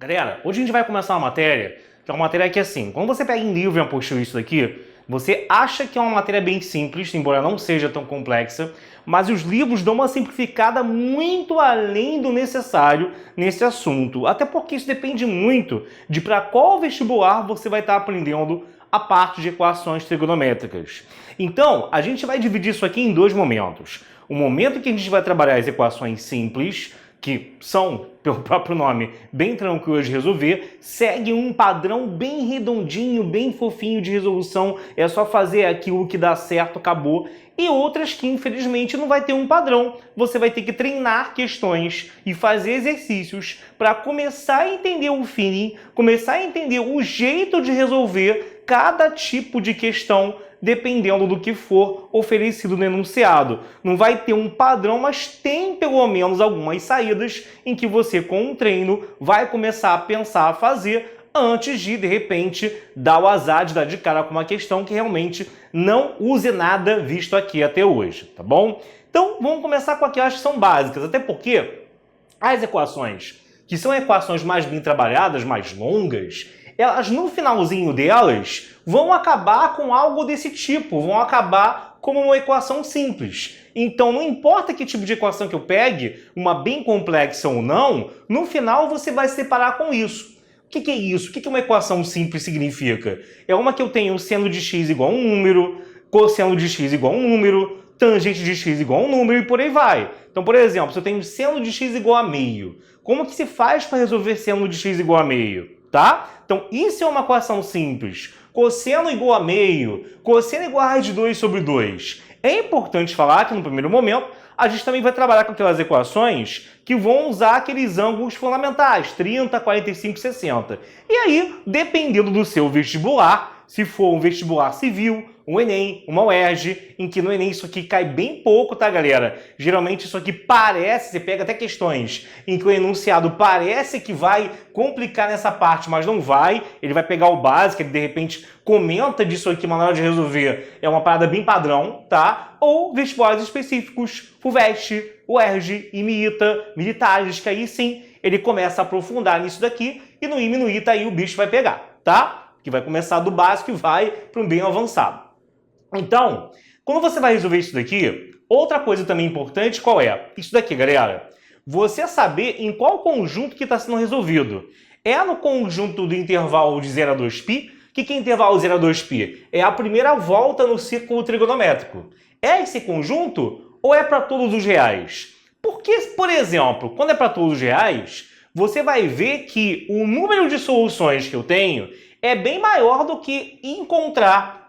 Galera, hoje a gente vai começar uma matéria, que é uma matéria que assim, quando você pega em livro e apostila isso daqui, você acha que é uma matéria bem simples, embora não seja tão complexa, mas os livros dão uma simplificada muito além do necessário nesse assunto. Até porque isso depende muito de para qual vestibular você vai estar aprendendo a parte de equações trigonométricas. Então, a gente vai dividir isso aqui em dois momentos. O momento que a gente vai trabalhar as equações simples, que são, pelo próprio nome, bem tranquilas de resolver, segue um padrão bem redondinho, bem fofinho de resolução, é só fazer aquilo que dá certo, acabou. E outras que, infelizmente, não vai ter um padrão. Você vai ter que treinar questões e fazer exercícios para começar a entender o feeling, começar a entender o jeito de resolver cada tipo de questão, dependendo do que for oferecido no enunciado. Não vai ter um padrão, mas tem pelo menos algumas saídas em que você, com um treino, vai começar a pensar a fazer antes de repente, dar o azar de dar de cara com uma questão que realmente não use nada visto aqui até hoje, tá bom? Então, vamos começar com aquelas que são básicas, até porque as equações, que são equações mais bem trabalhadas, mais longas, elas no finalzinho delas vão acabar com algo desse tipo, vão acabar como uma equação simples. Então, não importa que tipo de equação que eu pegue, uma bem complexa ou não, no final você vai se separar com isso. O que é isso? O que uma equação simples significa? É uma que eu tenho seno de x igual a um número, cosseno de x igual a um número, tangente de x igual a um número e por aí vai. Então, por exemplo, se eu tenho seno de x igual a meio, como que se faz para resolver seno de x igual a meio? Tá? Então, isso é uma equação simples. Cosseno igual a meio, cosseno igual a raiz de 2 sobre 2. É importante falar que, no primeiro momento, a gente também vai trabalhar com aquelas equações que vão usar aqueles ângulos fundamentais, 30, 45, 60. E aí, dependendo do seu vestibular, se for um vestibular civil, um Enem, uma UERJ, em que no Enem isso aqui cai bem pouco, tá, galera? Geralmente isso aqui parece, você pega até questões em que o enunciado parece que vai complicar nessa parte, mas não vai. Ele vai pegar o básico, ele de repente comenta disso aqui, mas na hora de resolver é uma parada bem padrão, tá? Ou vestibulares específicos, FUVEST, UERJ, IME-ITA, militares, que aí sim ele começa a aprofundar nisso daqui, e no IME e no ITA aí o bicho vai pegar, tá? Que vai começar do básico e vai para um bem avançado. Então, quando você vai resolver isso daqui, outra coisa também importante, qual é? Isso daqui, galera. Você saber em qual conjunto que está sendo resolvido. É no conjunto do intervalo de 0 a 2π? O que é intervalo 0 a 2π? É a primeira volta no círculo trigonométrico. É esse conjunto ou é para todos os reais? Porque, por exemplo, quando é para todos os reais, você vai ver que o número de soluções que eu tenho é bem maior do que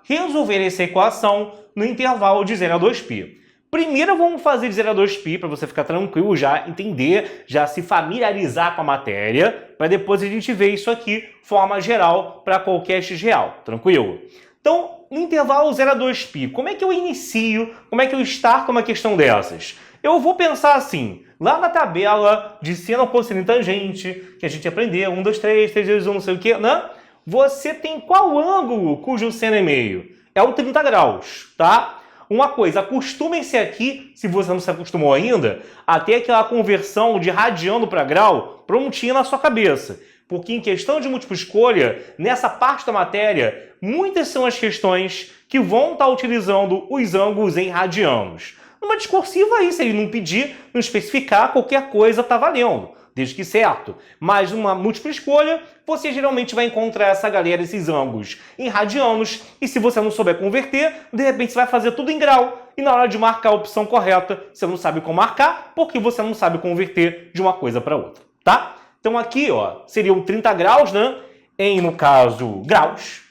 resolver essa equação no intervalo de 0 a 2π. Primeiro vamos fazer de 0 a 2π para você ficar tranquilo, já entender, já se familiarizar com a matéria, para depois a gente ver isso aqui, forma geral, para qualquer x real, tranquilo? Então, no intervalo 0 a 2π, como é que eu inicio, como é que eu starto uma questão dessas? Eu vou pensar assim, lá na tabela de seno, cosseno e tangente, que a gente aprendeu, 1, 2, 3, 3 vezes 1, não sei o que, né? Você tem qual ângulo cujo seno é meio? É o 30 graus, tá? Uma coisa, acostumem-se aqui, se você não se acostumou ainda, a ter aquela conversão de radiano para grau prontinha na sua cabeça. Porque em questão de múltipla escolha, nessa parte da matéria, muitas são as questões que vão estar utilizando os ângulos em radianos. Numa discursiva aí, se ele não pedir, não especificar, qualquer coisa está valendo. Desde que certo. Mas numa múltipla escolha, você geralmente vai encontrar essa galera, esses ângulos em radianos, e se você não souber converter, de repente você vai fazer tudo em grau, e na hora de marcar a opção correta, você não sabe como marcar, porque você não sabe converter de uma coisa para outra, tá? Então aqui, ó, seriam 30 graus, né? Em, no caso, graus.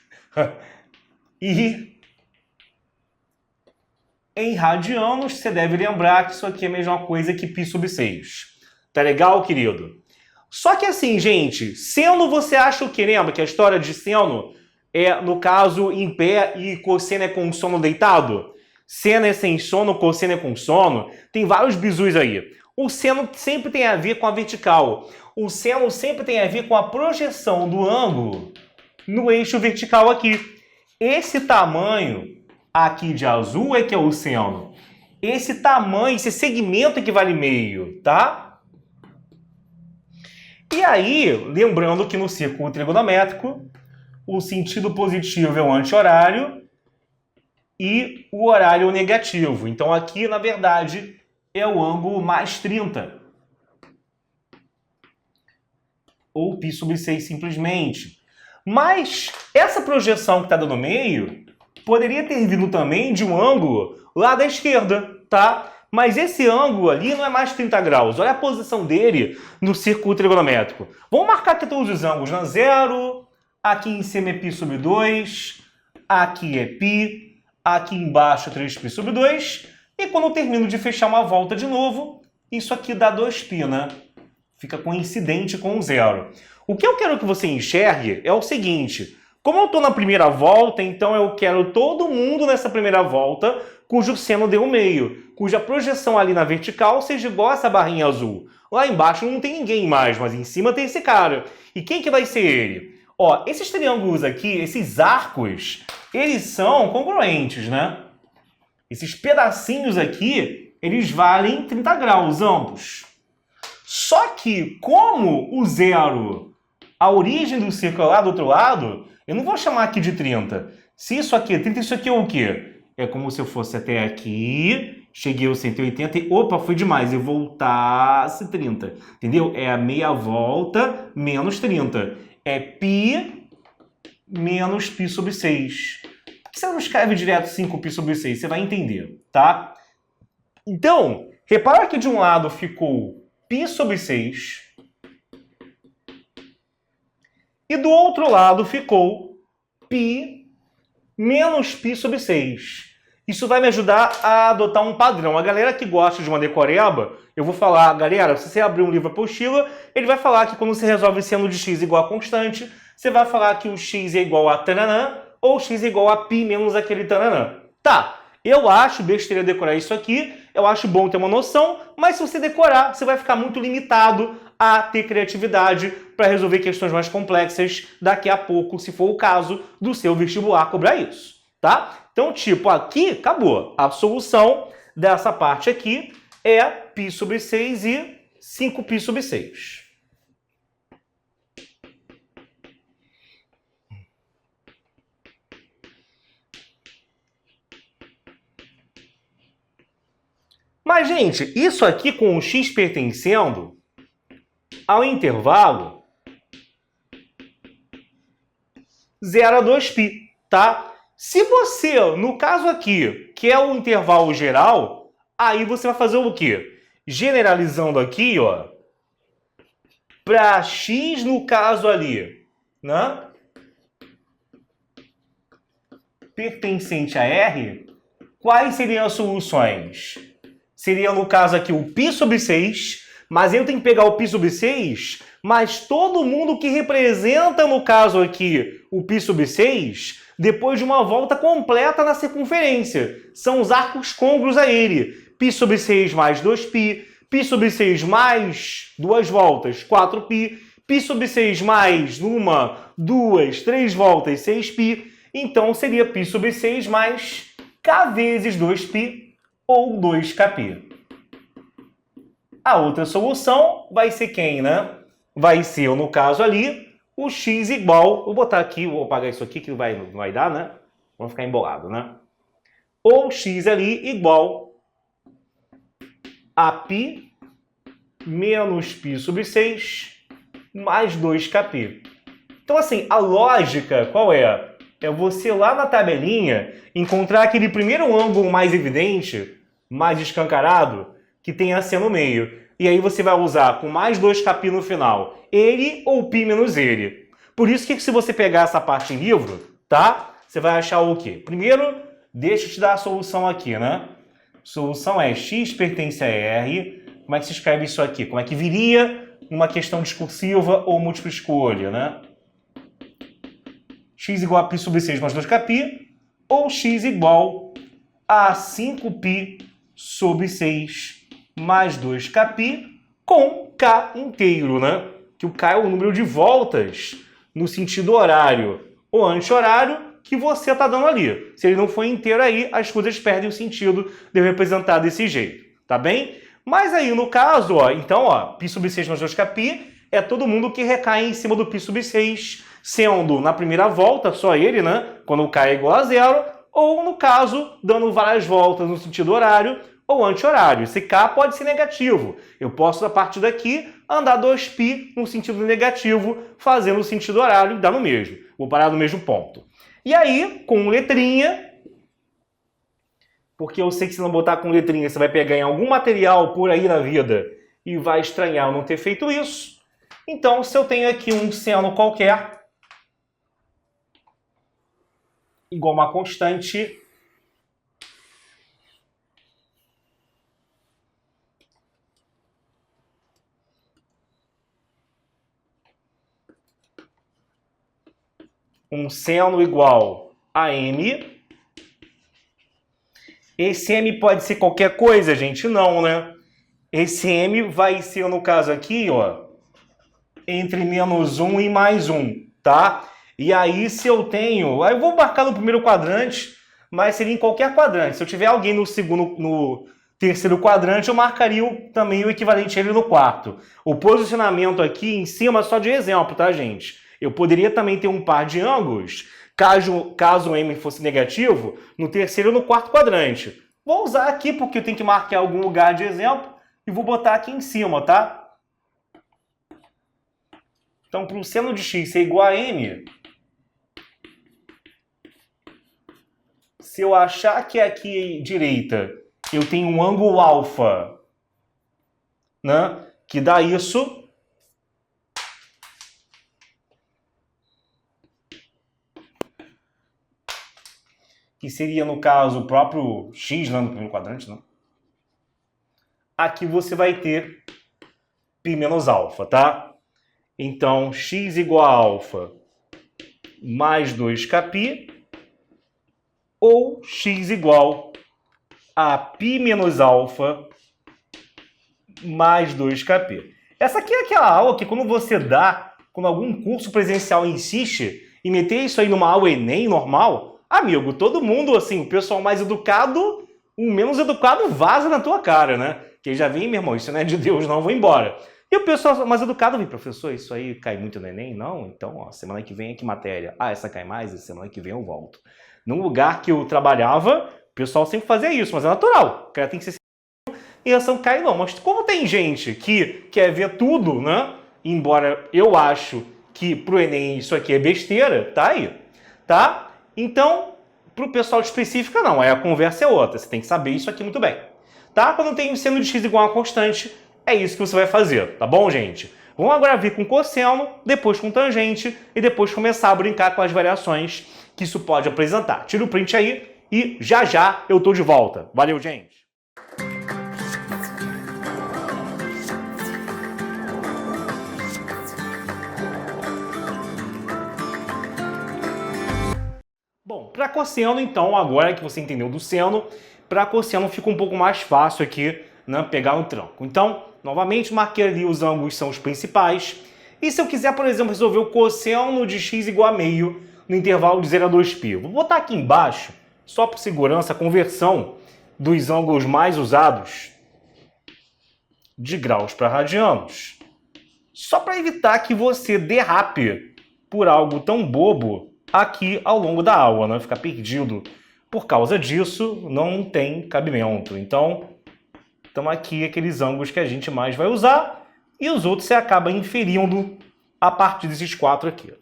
E em radianos, você deve lembrar que isso aqui é a mesma coisa que π sobre 6. Tá legal, querido? Só que assim, gente, seno você acha o que? Lembra que a história de seno é, no caso, em pé e cosseno é com sono deitado? Seno é sem sono, cosseno é com sono. Tem vários bizus aí. O seno sempre tem a ver com a vertical. O seno sempre tem a ver com a projeção do ângulo no eixo vertical aqui. Esse tamanho aqui de azul é que é o seno. Esse tamanho, esse segmento que vale meio, tá? E aí, lembrando que no círculo trigonométrico, o sentido positivo é o anti-horário e o horário é o negativo. Então aqui, na verdade, é o ângulo mais 30. Ou π sobre 6 simplesmente. Mas essa projeção que está dando no meio poderia ter vindo também de um ângulo lá da esquerda, tá? Mas esse ângulo ali não é mais 30 graus. Olha a posição dele no círculo trigonométrico. Vamos marcar aqui todos os ângulos, né? 0, aqui em cima é π sobre 2, aqui é π, aqui embaixo 3π sobre 2, e quando eu termino de fechar uma volta de novo, isso aqui dá 2π, né? Fica coincidente com o 0. O que eu quero que você enxergue é o seguinte: como eu estou na primeira volta, então eu quero todo mundo nessa primeira volta cujo seno deu meio, cuja projeção ali na vertical seja igual a essa barrinha azul. Lá embaixo não tem ninguém mais, mas em cima tem esse cara. E quem que vai ser ele? Ó, esses triângulos aqui, esses arcos, eles são congruentes, né? Esses pedacinhos aqui, eles valem 30 graus ambos. Só que, como o 0, a origem do círculo é lá do outro lado, eu não vou chamar aqui de 30. Se isso aqui é 30, isso aqui é o quê? É como se eu fosse até aqui, cheguei aos 180 e, opa, foi demais, e voltasse 30. Entendeu? É a meia volta menos 30. É π menos π sobre 6. Por que você não escreve direto 5π sobre 6? Você vai entender, tá? Então, repara que de um lado ficou π sobre 6 e do outro lado ficou π menos π sobre 6. Isso vai me ajudar a adotar um padrão. A galera que gosta de uma decoreba, eu vou falar, galera, se você abrir um livro apostila, ele vai falar que quando você resolve seno de x igual a constante, você vai falar que o x é igual a tananã, ou x é igual a π menos aquele tananã. Tá, eu acho besteira decorar isso aqui, eu acho bom ter uma noção, mas se você decorar, você vai ficar muito limitado a ter criatividade para resolver questões mais complexas daqui a pouco, se for o caso do seu vestibular cobrar isso, tá? Então, tipo, aqui acabou. A solução dessa parte aqui é π sobre 6 e 5π sobre 6. Mas, gente, isso aqui com o x pertencendo ao intervalo 0 a 2π, tá? Se você, no caso aqui, que é o intervalo geral, aí você vai fazer o quê? Generalizando aqui, ó, para x no caso ali, né? Pertencente a R, quais seriam as soluções? Seria, no caso aqui, o π sobre 6, mas eu tenho que pegar o π sobre 6, mas todo mundo que representa, no caso aqui, o π sobre 6, depois de uma volta completa na circunferência. São os arcos côngruos a ele. π sobre 6 mais 2π, π sobre 6 mais duas voltas, 4π, π sobre 6 mais uma, duas, três voltas, 6π. Então, seria π sobre 6 mais k vezes 2π, ou 2kπ. A outra solução vai ser quem, né? Vai ser, no caso ali, o x igual... Vou botar aqui, vou apagar isso aqui que não vai dar, né? Vamos ficar embolado, né? Ou x ali igual a π menos π sobre 6 mais 2kπ. Então, assim, a lógica qual é? É você lá na tabelinha encontrar aquele primeiro ângulo mais evidente, mais escancarado, que tem a C no meio. E aí você vai usar com mais 2kπ no final, ele ou π menos ele. Por isso que se você pegar essa parte em livro, tá? Você vai achar o quê? Primeiro, deixa eu te dar a solução aqui, né? Solução é x pertence a R. Como é que se escreve isso aqui? Como é que viria numa questão discursiva ou múltipla escolha, né? X igual a π sobre 6 mais 2kπ, ou x igual a 5π sobre 6 mais 2kπ com k inteiro, né? Que o k é o número de voltas no sentido horário ou anti-horário que você está dando ali. Se ele não for inteiro aí, as coisas perdem o sentido de eu representar desse jeito, tá bem? Mas aí, no caso, ó, então, ó, π sobre 6 mais 2kπ é todo mundo que recai em cima do π sub 6, sendo na primeira volta só ele, né? Quando o k é igual a zero, ou no caso, dando várias voltas no sentido horário ou anti-horário. Esse k pode ser negativo. Eu posso, a partir daqui, andar 2π no sentido negativo, fazendo o sentido horário e dá no mesmo. Vou parar no mesmo ponto. E aí, com letrinha, porque eu sei que se não botar com letrinha, você vai pegar em algum material por aí na vida e vai estranhar eu não ter feito isso. Então, se eu tenho aqui um seno qualquer, igual a uma constante, um seno igual a m. Esse m pode ser qualquer coisa, gente? Não, né? Esse m vai ser, no caso aqui, ó, entre -1 e +1, tá? E aí, se eu tenho... Aí eu vou marcar no primeiro quadrante, mas seria em qualquer quadrante. Se eu tiver alguém no terceiro quadrante, eu marcaria também o equivalente a ele no quarto. O posicionamento aqui em cima é só de exemplo, tá, gente? Eu poderia também ter um par de ângulos, caso o m fosse negativo, no terceiro e no quarto quadrante. Vou usar aqui porque eu tenho que marcar algum lugar de exemplo e vou botar aqui em cima, tá? Então, para o seno de x ser igual a m, se eu achar que aqui à direita eu tenho um ângulo alfa, né, que dá isso, que seria, no caso, o próprio x, né, no primeiro quadrante, né? Aqui você vai ter π menos alfa, tá? Então, x igual a alfa mais 2kπ, ou x igual a π menos alfa mais 2kπ. Essa aqui é aquela aula que quando você dá, quando algum curso presencial insiste em meter isso aí numa aula Enem normal, amigo, todo mundo, assim, o pessoal mais educado, o menos educado vaza na tua cara, né? Que já vem, meu irmão, isso não é de Deus, não, vou embora. E o pessoal mais educado vem, professor, isso aí cai muito no Enem? Não? Então, ó, semana que vem é que matéria? Ah, essa cai mais, e semana que vem eu volto. Num lugar que eu trabalhava, o pessoal sempre fazia isso, mas é natural. O cara tem que ser e essa não cai não. Mas como tem gente que quer ver tudo, né? Embora eu acho que pro Enem isso aqui é besteira, tá aí, tá? Então, para o pessoal de específica, não. Aí a conversa é outra. Você tem que saber isso aqui muito bem. Tá? Quando tem seno de x igual a uma constante, é isso que você vai fazer. Tá bom, gente? Vamos agora vir com cosseno, depois com tangente e depois começar a brincar com as variações que isso pode apresentar. Tira o print aí e já já eu tô de volta. Valeu, gente! Bom, para cosseno, então, agora que você entendeu do seno, para cosseno fica um pouco mais fácil aqui, né, pegar no tranco. Então, novamente, marquei ali os ângulos são os principais. E se eu quiser, por exemplo, resolver o cosseno de x igual a meio no intervalo de 0 a 2π? Vou botar aqui embaixo, só por segurança, a conversão dos ângulos mais usados de graus para radianos. Só para evitar que você derrape por algo tão bobo aqui ao longo da aula, né? Ficar perdido por causa disso não tem cabimento. Então, estão aqui aqueles ângulos que a gente mais vai usar e os outros você acaba inferindo a partir desses quatro aqui.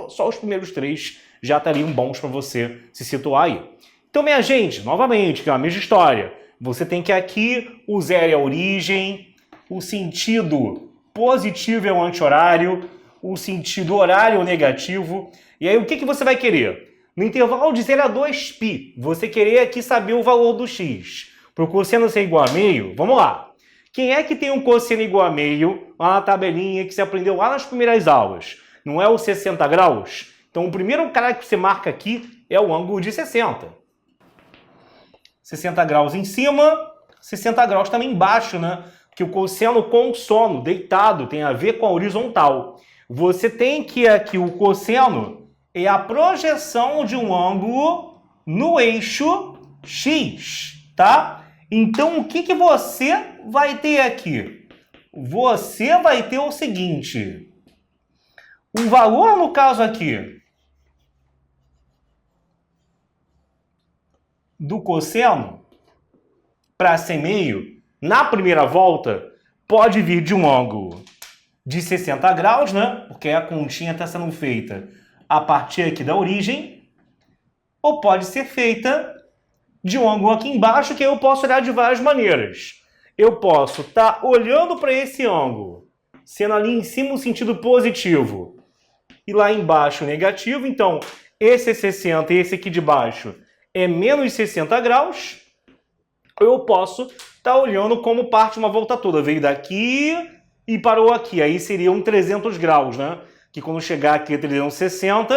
Só os primeiros três já estariam bons para você se situar aí. Então, minha gente, novamente, que é a mesma história. Você tem que aqui o zero é a origem, o sentido positivo é o anti-horário, o sentido horário é o negativo. E aí, o que você vai querer? No intervalo de 0 a 2π, você querer aqui saber o valor do x. Para o cosseno ser igual a meio, vamos lá. Quem é que tem um cosseno igual a meio lá na tabelinha que você aprendeu lá nas primeiras aulas? Não é o 60 graus? Então, o primeiro cara que você marca aqui é o ângulo de 60. 60 graus em cima, 60 graus também embaixo, né? Que o cosseno com sono, deitado, tem a ver com a horizontal. Você tem que aqui o cosseno é a projeção de um ângulo no eixo x, tá? Então, o que você vai ter aqui? você vai ter o seguinte. O valor, no caso aqui, do cosseno para ser meio, na primeira volta, pode vir de um ângulo de 60 graus, né? Porque a continha está sendo feita a partir aqui da origem, ou pode ser feita de um ângulo aqui embaixo, que eu posso olhar de várias maneiras. Eu posso estar olhando para esse ângulo, sendo ali em cima um sentido positivo, e lá embaixo negativo. Então, esse é 60 e esse aqui de baixo é menos 60 graus. Eu posso estar olhando como parte de uma volta toda. Veio daqui e parou aqui. Aí seriam 300 graus, né? Que quando chegar aqui é 360,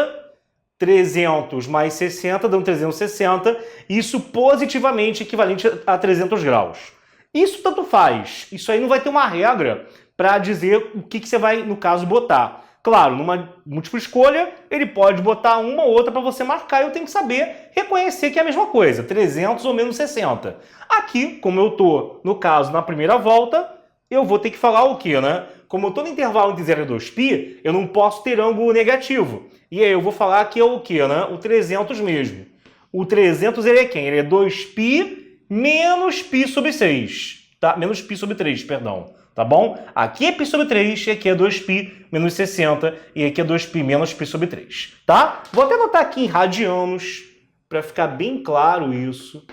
300 mais 60 dão 360. Isso positivamente equivalente a 300 graus. Isso tanto faz. Isso aí não vai ter uma regra para dizer o que você vai, no caso, botar. Claro, numa múltipla escolha, ele pode botar uma ou outra para você marcar e eu tenho que saber reconhecer que é a mesma coisa, 300 ou menos 60. Aqui, como eu estou, no caso, na primeira volta, eu vou ter que falar o quê, né? Como eu estou no intervalo entre 0 e 2π, eu não posso ter ângulo negativo. E aí eu vou falar que é o quê, né? O 300 mesmo. O 300 ele é quem? Ele é 2π menos π sobre 6. Tá? Menos π sobre 3, perdão. Tá bom? Aqui é π sobre 3, e aqui é 2π menos 60, e aqui é 2π menos π sobre 3. Tá? Vou até anotar aqui em radianos, para ficar bem claro isso.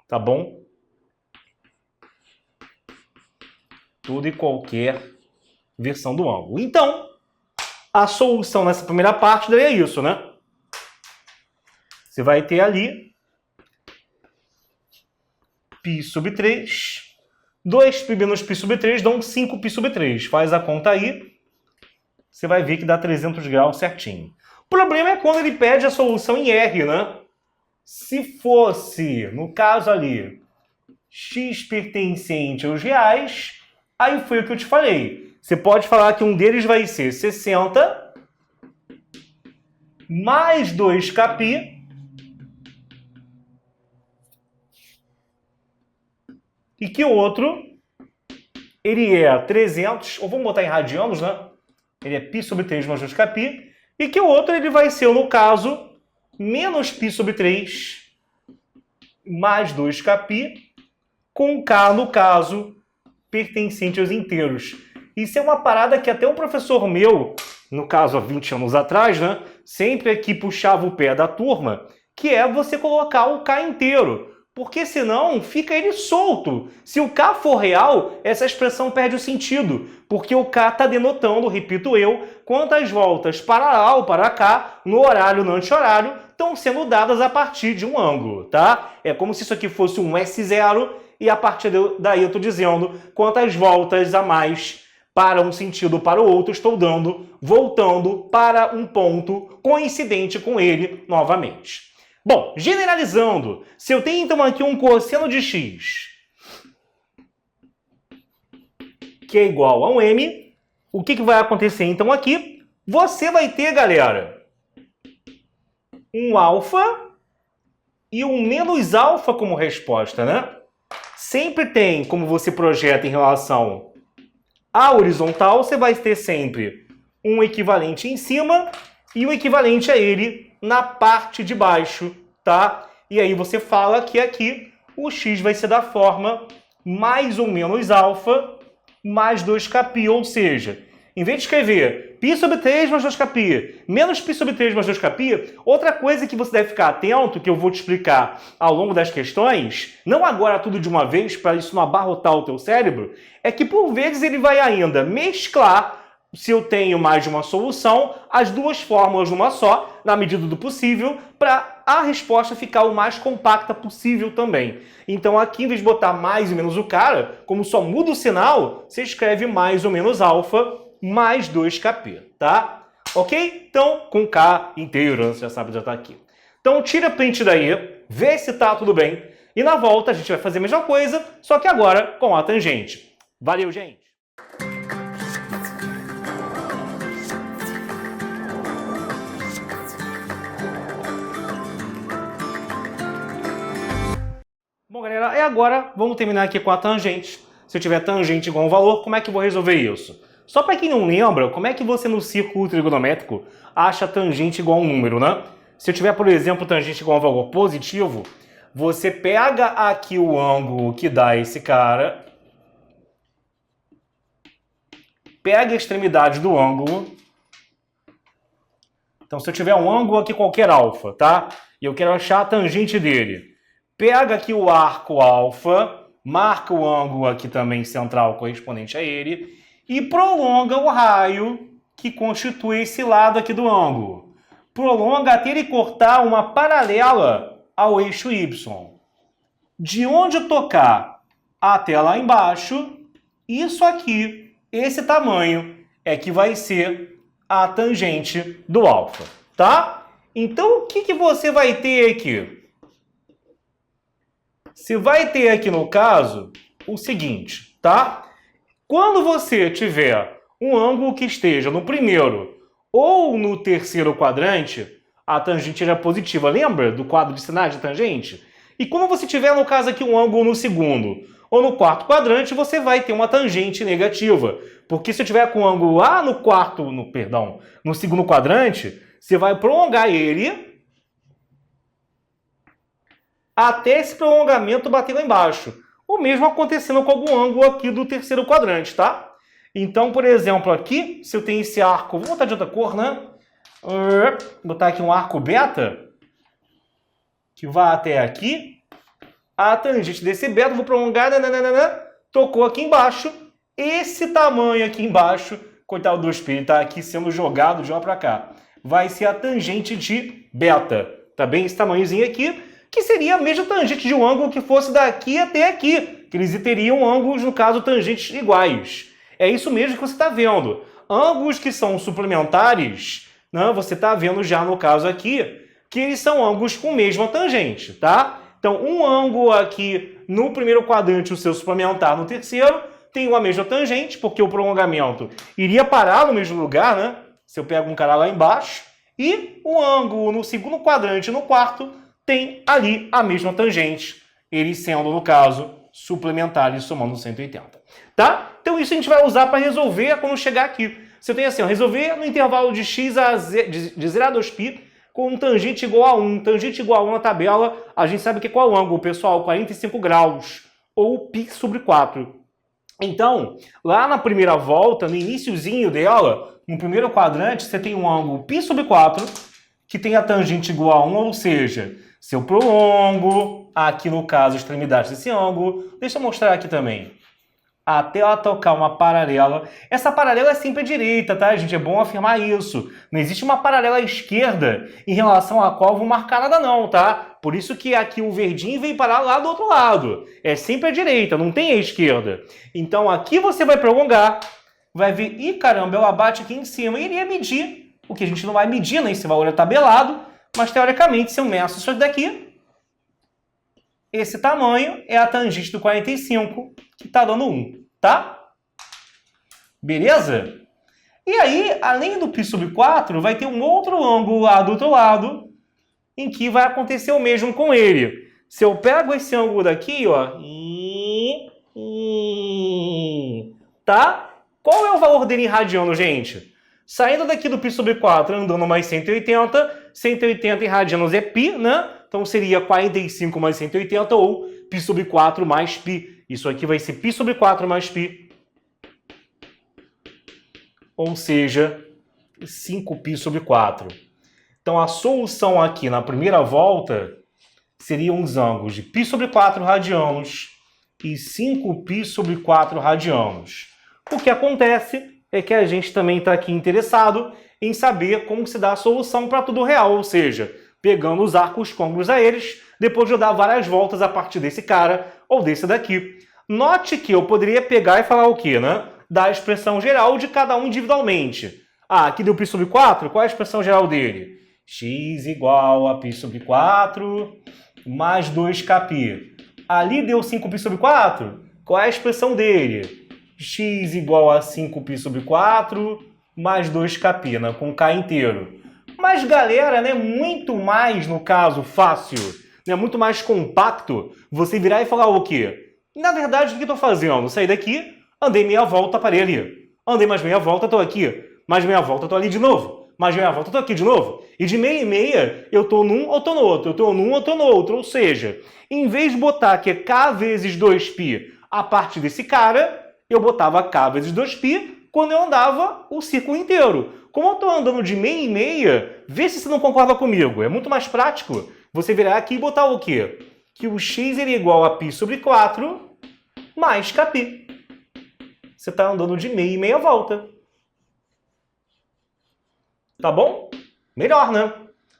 Tá bom? Tudo e qualquer versão do ângulo. Então, a solução nessa primeira parte daí é isso, né? Você vai ter ali π sobre 3... 2π menos π sobre 3 dão 5π sobre 3. Faz a conta aí. Você vai ver que dá 300 graus certinho. O problema é quando ele pede a solução em R, né? Se fosse, no caso ali, x pertencente aos reais, aí foi o que eu te falei. Você pode falar que um deles vai ser 60 mais 2kπ e que o outro, ele é 300, ou vamos botar em radianos, né? Ele é π sobre 3 mais 2kπ, e que o outro ele vai ser, no caso, menos π sobre 3 mais 2kπ, com k, no caso, pertencente aos inteiros. Isso é uma parada que até um professor meu, no caso há 20 anos atrás, né? Sempre aqui puxava o pé da turma, que é você colocar o k inteiro. Porque senão fica ele solto. Se o K for real, essa expressão perde o sentido. Porque o K está denotando, repito eu, quantas voltas para lá ou para cá, no horário ou no anti-horário, estão sendo dadas a partir de um ângulo, tá? É como se isso aqui fosse um S0 e a partir daí eu estou dizendo quantas voltas a mais para um sentido ou para o outro estou dando, voltando para um ponto coincidente com ele novamente. Bom, generalizando, se eu tenho então aqui um cosseno de x que é igual a um m, o que vai acontecer então aqui? Você vai ter, galera, um alfa e um menos alfa como resposta, né? Sempre tem, como você projeta em relação à horizontal, você vai ter sempre um equivalente em cima e um equivalente a ele na parte de baixo, tá? E aí você fala que aqui o x vai ser da forma mais ou menos alfa mais 2kπ, ou seja, em vez de escrever π sobre 3 mais 2kπ menos π sobre 3 mais 2kπ, outra coisa que você deve ficar atento, que eu vou te explicar ao longo das questões, não agora tudo de uma vez, para isso não abarrotar o teu cérebro, é que por vezes ele vai ainda mesclar, se eu tenho mais de uma solução, as duas fórmulas numa só, na medida do possível, para a resposta ficar o mais compacta possível também. Então aqui, em vez de botar mais ou menos o cara, como só muda o sinal, você escreve mais ou menos alfa mais 2kπ, tá? Ok? Então, com k inteiro, você já sabe, já tá aqui. Então tira print daí, vê se tá tudo bem, e na volta a gente vai fazer a mesma coisa, só que agora com a tangente. Valeu, gente! Bom, galera, e agora vamos terminar aqui com a tangente. se eu tiver tangente igual a um valor, como é que eu vou resolver isso? Só para quem não lembra, como é que você no círculo trigonométrico acha tangente igual a um número, né? Se eu tiver, por exemplo, tangente igual a um valor positivo, você pega aqui o ângulo que dá esse cara, pega a extremidade do ângulo. Então, se eu tiver um ângulo aqui qualquer alfa, tá? E eu quero achar a tangente dele. Pega aqui o arco alfa, marca o ângulo aqui também central correspondente a ele e prolonga o raio que constitui esse lado aqui do ângulo. Prolonga até ele cortar uma paralela ao eixo Y. De onde tocar até lá embaixo, isso aqui, esse tamanho, é que vai ser a tangente do alfa, tá? Então, o que você vai ter aqui? Você vai ter aqui, no caso, o seguinte, tá? Quando você tiver um ângulo que esteja no primeiro ou no terceiro quadrante, a tangente era positiva. Lembra do quadro de sinais de tangente? E quando você tiver, no caso aqui, um ângulo no segundo ou no quarto quadrante, você vai ter uma tangente negativa. Porque se eu tiver com um ângulo lá no segundo quadrante, você vai prolongar ele até esse prolongamento bater lá embaixo. O mesmo acontecendo com algum ângulo aqui do terceiro quadrante, tá? Então, por exemplo, aqui, se eu tenho esse arco, vou botar de outra cor, né? Vou botar aqui um arco beta, que vai até aqui. A tangente desse beta, vou prolongar, tocou aqui embaixo. Esse tamanho aqui embaixo, coitado do espelho, tá aqui sendo jogado de lá para cá. Vai ser a tangente de beta, tá bem? Esse tamanhozinho aqui, que seria a mesma tangente de um ângulo que fosse daqui até aqui, que eles teriam ângulos, no caso, tangentes iguais. É isso mesmo que você está vendo. Ângulos que são suplementares, né, você está vendo já no caso aqui, que eles são ângulos com mesma tangente, tá? Então, um ângulo aqui no primeiro quadrante, o seu suplementar no terceiro, tem uma mesma tangente, porque o prolongamento iria parar no mesmo lugar, né? Se eu pego um cara lá embaixo, e o ângulo no segundo quadrante, no quarto, tem ali a mesma tangente, eles sendo, no caso, suplementares somando 180. Tá? Então isso a gente vai usar para resolver quando chegar aqui. Se eu tenho assim, ó, resolver no intervalo de x a z, de 0 a 2π, com um tangente igual a 1. Tangente igual a 1 na tabela, a gente sabe que qual é o ângulo, pessoal? 45 graus, ou π sobre 4. Então, lá na primeira volta, no iniciozinho dela, no primeiro quadrante, você tem um ângulo π sobre 4, que tem a tangente igual a 1, ou seja, se eu prolongo, aqui no caso, a extremidade desse ângulo, deixa eu mostrar aqui também, até ela tocar uma paralela. Essa paralela é sempre a direita, tá, gente? É bom afirmar isso. Não existe uma paralela à esquerda em relação à qual eu vou marcar nada não, tá? Por isso que aqui o verdinho veio parar lá do outro lado. É sempre a direita, não tem a esquerda. Então aqui você vai prolongar, vai ver, ih, caramba, ela bate aqui em cima e iria medir, o que a gente não vai medir, né? Esse valor é tabelado, mas teoricamente, se eu meço isso daqui, esse tamanho é a tangente do 45, que está dando 1, tá? Beleza? E aí, além do π sobre 4, vai ter um outro ângulo lá do outro lado, em que vai acontecer o mesmo com ele. Se eu pego esse ângulo daqui, ó, tá? Qual é o valor dele em radiano, gente? Saindo daqui do π sobre 4, andando mais 180, 180 em radianos é π, né? Então seria 45 mais 180 ou π sobre 4 mais π. Isso aqui vai ser π sobre 4 mais π. Ou seja, 5π sobre 4. Então a solução aqui na primeira volta seriam os ângulos de π sobre 4 radianos e 5π sobre 4 radianos. O que acontece é que a gente também está aqui interessado em saber como se dá a solução para tudo real, ou seja, pegando os arcos côncavos a eles, depois de eu dar várias voltas a partir desse cara ou desse daqui. Note que eu poderia pegar e falar o quê, né? Da expressão geral de cada um individualmente. Ah, aqui deu π sobre 4, qual é a expressão geral dele? X igual a π sobre 4 mais 2kπ. Ali deu 5π sobre 4, qual é a expressão dele? X igual a 5π sobre 4 mais 2kπ, né? Com k inteiro. Mas, galera, né, muito mais, no caso, fácil, né, muito mais compacto, você virar e falar o quê? Na verdade, o que eu estou fazendo? Saí daqui, andei meia volta, parei ali. Andei mais meia volta, estou aqui. Mais meia volta, estou ali de novo. Mais meia volta, estou aqui de novo. E de meia em meia, eu estou num ou estou no outro. Eu estou num ou estou no outro. Ou seja, em vez de botar que é k vezes 2π a partir desse cara, eu botava k vezes 2π quando eu andava o círculo inteiro. Como eu estou andando de meia em meia, vê se você não concorda comigo. É muito mais prático você virar aqui e botar o quê? Que o x é igual a π sobre 4 mais kπ. Você está andando de meia e meia volta. Tá bom? Melhor, né?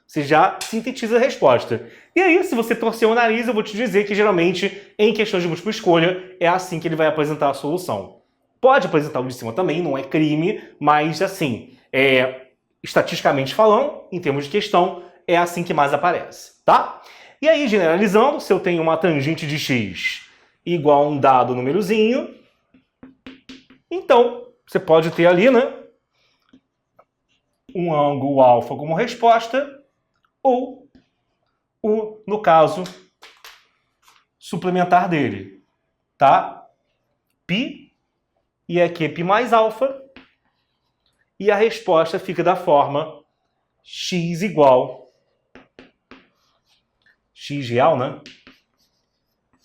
Você já sintetiza a resposta. E aí, se você torcer o nariz, eu vou te dizer que geralmente, em questões de múltipla escolha, é assim que ele vai apresentar a solução. Pode apresentar o de cima também, não é crime, mas assim, estatisticamente falando, em termos de questão, é assim que mais aparece, tá? E aí, generalizando, se eu tenho uma tangente de x igual a um dado númerozinho, então, você pode ter ali, né, um ângulo alfa como resposta, ou no caso, suplementar dele, tá? Π, e aqui é π mais alfa, e a resposta fica da forma x igual, x real, né?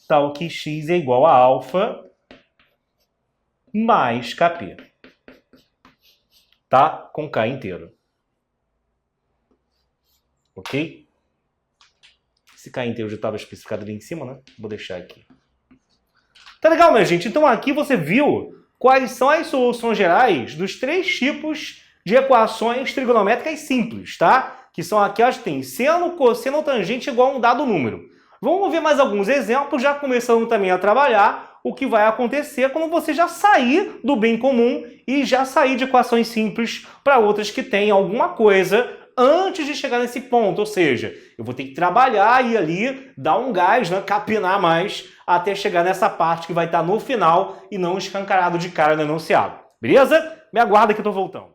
Tal que x é igual a alfa mais kp, tá? Com k inteiro. Ok? Esse k inteiro já estava especificado ali em cima, né? Vou deixar aqui. Tá legal, minha gente? Então aqui você viu quais são as soluções gerais dos 3 tipos de equações trigonométricas simples, tá? Que são aquelas que têm seno, cosseno, tangente igual a um dado número. Vamos ver mais alguns exemplos, já começando também a trabalhar o que vai acontecer quando você já sair do bem comum e já sair de equações simples para outras que têm alguma coisa antes de chegar nesse ponto. Ou seja, eu vou ter que trabalhar e ali dar um gás, né, capinar mais até chegar nessa parte que vai estar no final e não escancarado de cara no enunciado. Beleza? Me aguarda que eu tô voltando.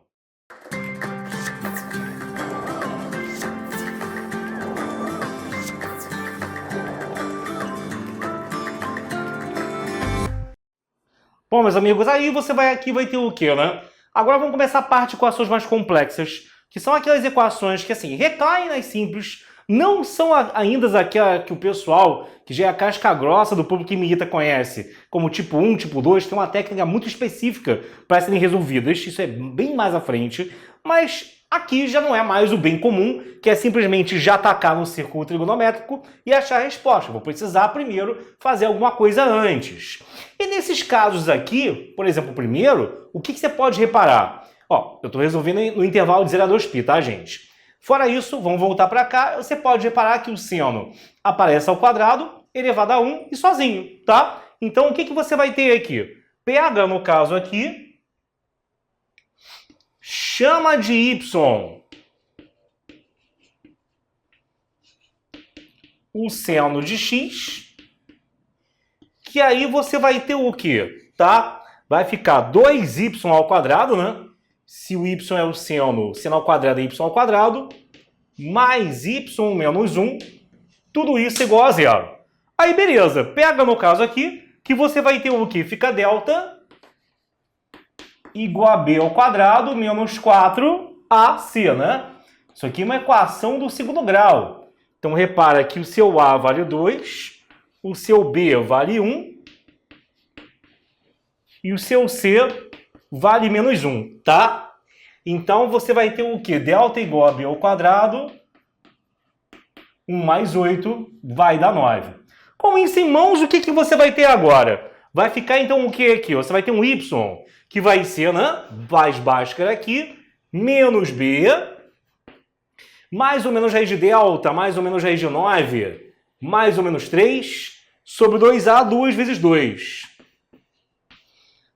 Bom, meus amigos, aí você vai aqui vai ter o quê, né? Agora vamos começar a parte de equações mais complexas, que são aquelas equações que, assim, recaem nas simples, não são ainda aquela que o pessoal, que já é a casca grossa do público que me irrita, conhece, como tipo 1, tipo 2, tem uma técnica muito específica para serem resolvidas, isso é bem mais à frente, mas aqui já não é mais o bem comum, que é simplesmente já atacar no círculo trigonométrico e achar a resposta. Vou precisar primeiro fazer alguma coisa antes. E nesses casos aqui, por exemplo, o primeiro, o que você pode reparar? Ó, eu estou resolvendo no intervalo de 0 a 2π, tá, gente? Fora isso, vamos voltar para cá, você pode reparar que o seno aparece ao quadrado, elevado a 1 e sozinho, tá? Então, o que você vai ter aqui? PH, no caso aqui, chama de y o seno de x, que aí você vai ter o quê? Tá? Vai ficar 2y ao quadrado, né? Se o y é o seno ao quadrado é y ao quadrado, mais y menos 1, tudo isso igual a 0. Aí, beleza. Pega no caso aqui, que você vai ter o quê? Fica delta igual a b ao quadrado menos 4ac, né? Isso aqui é uma equação do segundo grau. Então, repara que o seu a vale 2, o seu b vale 1 e o seu c vale menos 1, tá? Então, você vai ter o quê? Delta igual a b ao quadrado, 1 mais 8 vai dar 9. Com isso em mãos, o que você vai ter agora? Vai ficar, então, o que aqui? Você vai ter um y, que vai ser, né? Mais Bhaskara aqui, menos b, mais ou menos raiz de delta, mais ou menos raiz de 9, mais ou menos 3, sobre 2a, 2 vezes 2.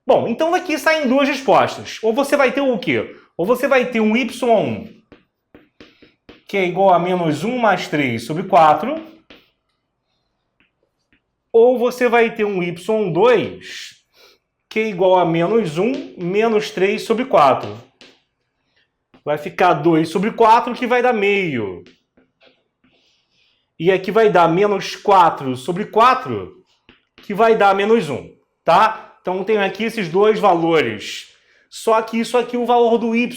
Bom, então daqui saem duas respostas. Ou você vai ter o quê? Ou você vai ter um y1, que é igual a menos 1 mais 3 sobre 4, ou você vai ter um y2, que é igual a menos 1 menos 3 sobre 4. Vai ficar 2 sobre 4, que vai dar meio. E aqui vai dar menos 4 sobre 4, que vai dar menos 1, tá? Então tem aqui esses dois valores. Só que isso aqui é o valor do y.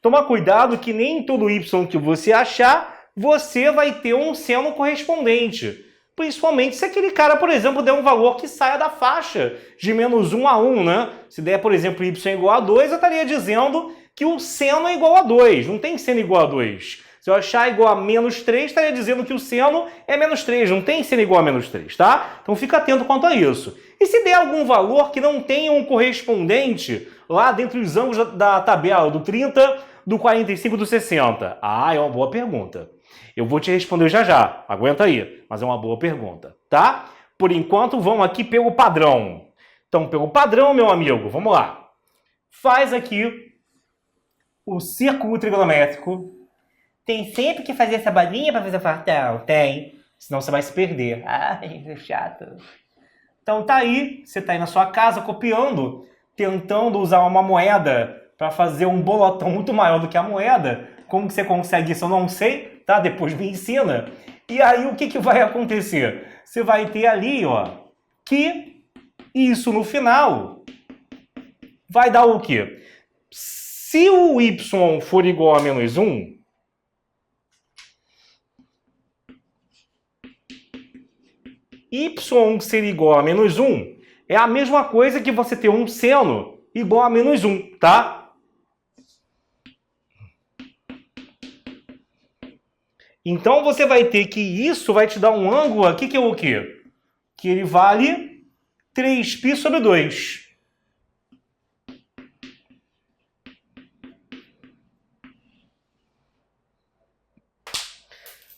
Toma cuidado que nem todo y que você achar, você vai ter um seno correspondente. Principalmente se aquele cara, por exemplo, der um valor que saia da faixa de menos 1 a 1, né? Se der, por exemplo, y igual a 2, eu estaria dizendo que o seno é igual a 2. Não tem seno igual a 2. Se eu achar igual a menos 3, estaria dizendo que o seno é menos 3. Não tem seno igual a menos 3, tá? Então fica atento quanto a isso. E se der algum valor que não tenha um correspondente lá dentro dos ângulos da tabela, do 30, do 45 e do 60? Ah, é uma boa pergunta. Eu vou te responder já já, aguenta aí, mas é uma boa pergunta, tá? Por enquanto, vamos aqui pelo padrão. Então, pelo padrão, meu amigo, vamos lá. Faz aqui o círculo trigonométrico. Tem sempre que fazer essa bolinha para fazer o fartão? Tem, senão você vai se perder. Ai, é chato. Então tá aí, você tá aí na sua casa copiando, tentando usar uma moeda para fazer um bolotão muito maior do que a moeda. Como que você consegue isso? Eu não sei, tá? Depois me ensina. E aí o que que vai acontecer? Você vai ter ali, ó, que isso no final vai dar o quê? Se o y for igual a menos 1, y ser igual a menos 1 é a mesma coisa que você ter um seno igual a menos 1, tá? Então você vai ter que isso vai te dar um ângulo aqui que é o quê? Que ele vale 3π sobre 2.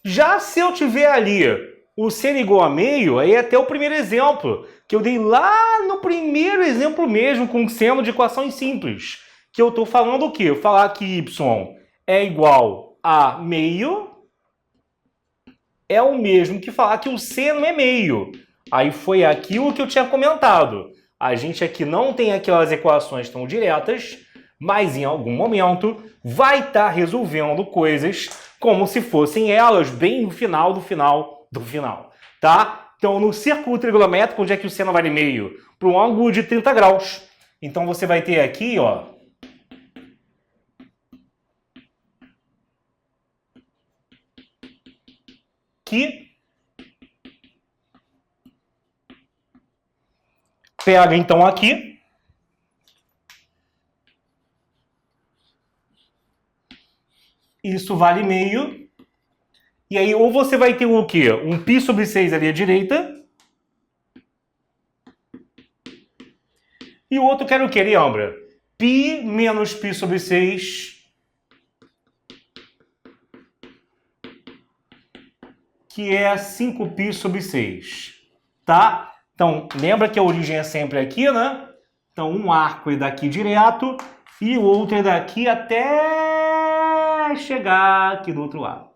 Já se eu tiver ali o seno igual a meio, aí é até o primeiro exemplo, que eu dei lá no primeiro exemplo mesmo, com seno de equações simples. Que eu estou falando o quê? Falar que y é igual a meio é o mesmo que falar que o seno é meio. Aí foi aquilo que eu tinha comentado. A gente aqui não tem aquelas equações tão diretas, mas em algum momento vai estar resolvendo coisas como se fossem elas bem no final do final do final, tá? Então, no círculo trigonométrico, onde é que o seno vale meio? Para um ângulo de 30 graus. Então, você vai ter aqui, ó, que pega, então, aqui. Isso vale meio. E aí, ou você vai ter o quê? Um π sobre 6 ali à direita. E o outro quer o quê, lembra? π menos π sobre 6. Que é 5π sobre 6. Tá? Então, lembra que a origem é sempre aqui, né? Então, um arco é daqui direto e o outro é daqui até chegar aqui do outro lado.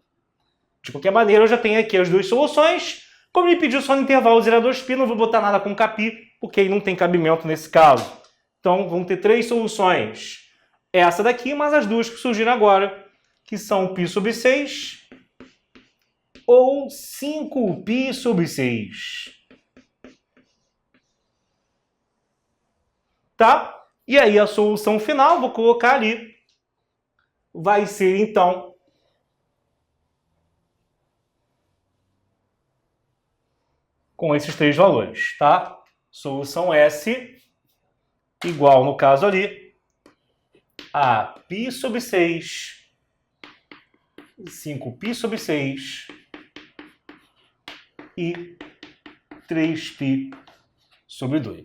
De qualquer maneira, eu já tenho aqui as duas soluções. Como ele pediu só no intervalo 0 a 2π, não vou botar nada com κ, porque aí não tem cabimento nesse caso. Então, vamos ter três soluções. Essa daqui, mas as duas que surgiram agora, que são π sobre 6 ou 5π sobre 6. Tá? E aí a solução final, vou colocar ali, vai ser então com esses três valores, tá? Solução S igual, no caso ali, a π sobre 6, 5π sobre 6 e 3π sobre 2.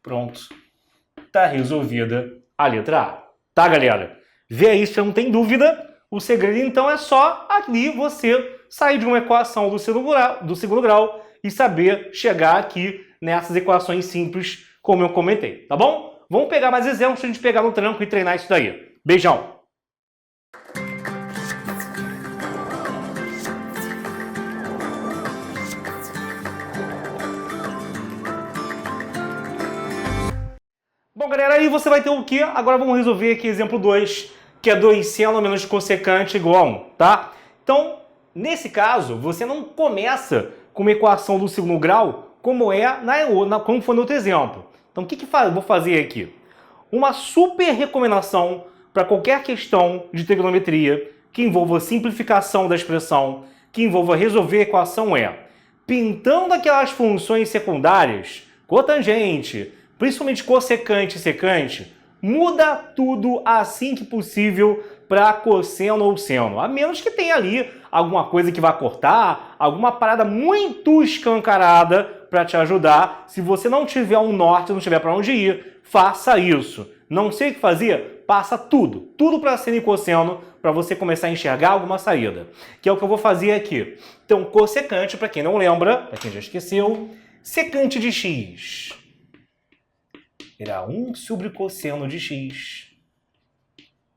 Pronto. Tá resolvida a letra A. Tá, galera? Vê aí se não tem dúvida. O segredo, então, é só ali você sair de uma equação do segundo grau e saber chegar aqui nessas equações simples, como eu comentei, tá bom? Vamos pegar mais exemplos pra gente pegar no tranco e treinar isso daí. Beijão! Bom, galera, aí você vai ter o quê? Agora vamos resolver aqui exemplo 2, que é 2 seno menos cossecante igual a 1, tá? Então, nesse caso, você não começa com uma equação do segundo grau como foi no outro exemplo. Então, o que eu vou fazer aqui? Uma super recomendação para qualquer questão de trigonometria que envolva simplificação da expressão, que envolva resolver a equação é, pintando aquelas funções secundárias, cotangente, principalmente cossecante e secante, muda tudo assim que possível para cosseno ou seno. A menos que tenha ali alguma coisa que vá cortar, alguma parada muito escancarada para te ajudar. Se você não tiver um norte, não tiver para onde ir, faça isso. Não sei o que fazer? Passa tudo para seno e cosseno, para você começar a enxergar alguma saída. Que é o que eu vou fazer aqui. Então, cossecante, para quem não lembra, para quem já esqueceu, secante de x era 1 sobre cosseno de x.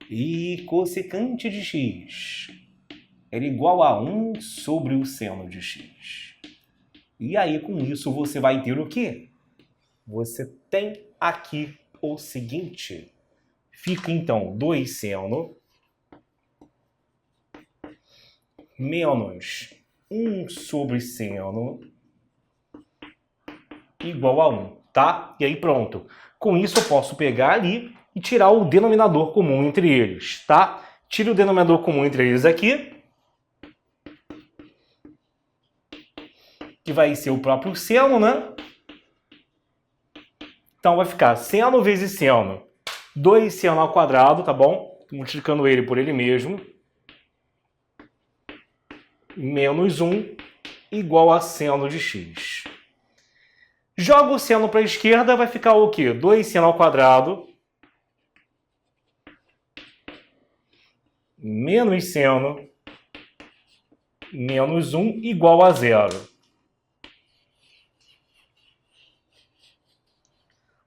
E cossecante de x era igual a 1 sobre o seno de x. E aí, com isso, você vai ter o quê? Você tem aqui o seguinte. Fica, então, 2 seno menos 1 sobre seno igual a 1, tá? E aí, pronto. Com isso, eu posso pegar ali e tirar o denominador comum entre eles, tá? Tire o denominador comum entre eles aqui, que vai ser o próprio seno, né? Então, vai ficar seno vezes seno, 2 seno ao quadrado, tá bom? Multiplicando ele por ele mesmo, menos 1 igual a seno de x. Joga o seno para a esquerda, vai ficar o quê? 2 seno ao quadrado menos seno menos 1 igual a 0.